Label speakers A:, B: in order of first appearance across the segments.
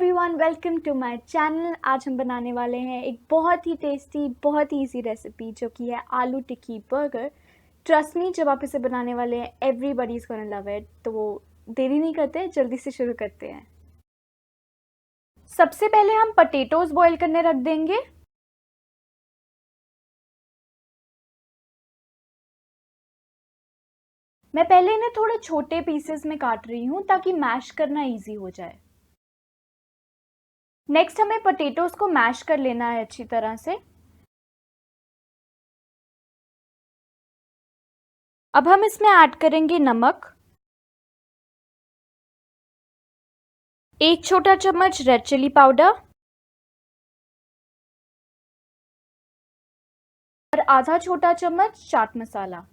A: Everyone, welcome to my channel. आज हम बनाने वाले हैं एक बहुत ही टेस्टी, बहुत ही इजी रेसिपी जो कि है आलू टिक्की बर्गर। ट्रस्ट मी, जब आप इसे बनाने वाले हैं everybody is gonna love it. तो देरी नहीं करते, जल्दी से शुरू करते हैं। सबसे पहले हम पोटैटोज बॉईल करने रख देंगे। मैं पहले इन्हें थोड़े छोटे पीसेस में काट रही हूँ ताकि मैश करना इजी हो जाए। नेक्स्ट हमें पोटैटोज को मैश कर लेना है अच्छी तरह से। अब हम इसमें ऐड करेंगे नमक, 1 छोटा चम्मच रेड चिली पाउडर और आधा छोटा चम्मच चाट मसाला।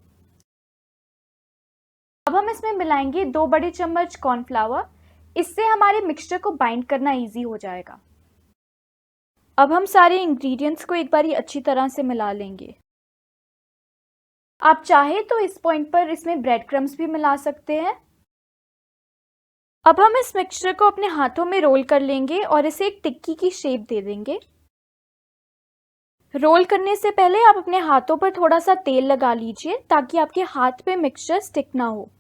A: अब हम इसमें मिलाएंगे 2 बड़े चम्मच कॉर्नफ्लावर। इससे हमारे मिक्सचर को बाइंड करना इजी हो जाएगा। अब हम सारे इंग्रेडिएंट्स को एक बारी अच्छी तरह से मिला लेंगे। आप चाहे तो इस पॉइंट पर इसमें ब्रेड क्रम्स भी मिला सकते हैं। अब हम इस मिक्सचर को अपने हाथों में रोल कर लेंगे और इसे एक टिक्की की शेप दे देंगे। रोल करने से पहले आप अपने हाथों पर थोड़ा सा तेल लगा लीजिए ताकि आपके हाथ पे मिक्सचर स्टिक ना हो।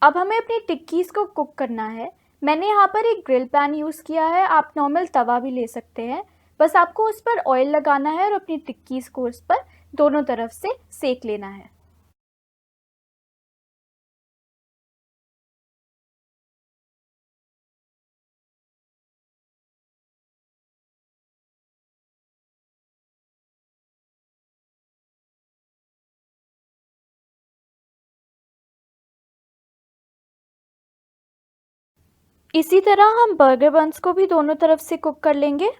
A: अब हमें अपनी टिक्कीज को कुक करना है। मैंने यहाँ पर एक ग्रिल पैन यूज़ किया है, आप नॉर्मल तवा भी ले सकते हैं। बस आपको उस पर ऑयल लगाना है और अपनी टिक्कीज को उस पर दोनों तरफ से सेक लेना है। इसी तरह हम बर्गर बन्स को भी दोनों तरफ से कुक कर लेंगे।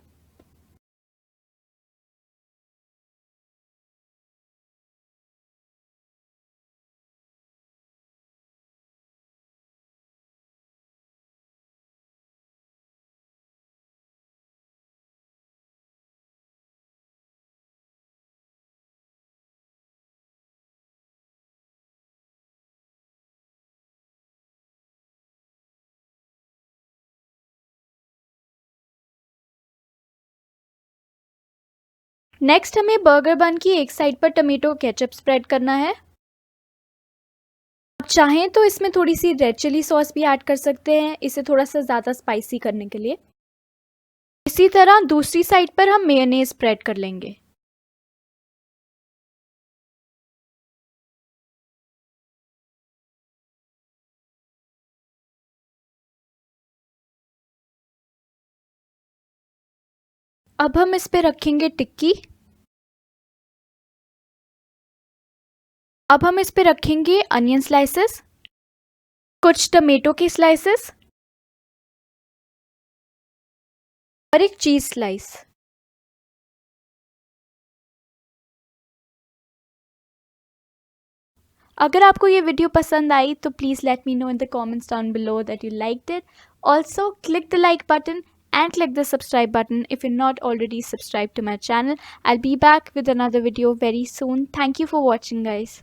A: नेक्स्ट हमें बर्गर बन की एक साइड पर टमेटो केचप स्प्रेड करना है। आप चाहें तो इसमें थोड़ी सी रेड चिली सॉस भी ऐड कर सकते हैं, इसे थोड़ा सा ज़्यादा स्पाइसी करने के लिए। इसी तरह दूसरी साइड पर हम मेयोनेज स्प्रेड कर लेंगे। अब हम इस पे रखेंगे टिक्की। अब हम इस पे रखेंगे अनियन स्लाइसेस, कुछ टमेटो के स्लाइसेस और एक चीज स्लाइस। अगर आपको ये वीडियो पसंद आई तो please let me know in the comments down below that you liked it. Also, click the like button and click the subscribe button if you're not already subscribed to my channel. I'll be back with another video very soon. Thank you for watching, guys.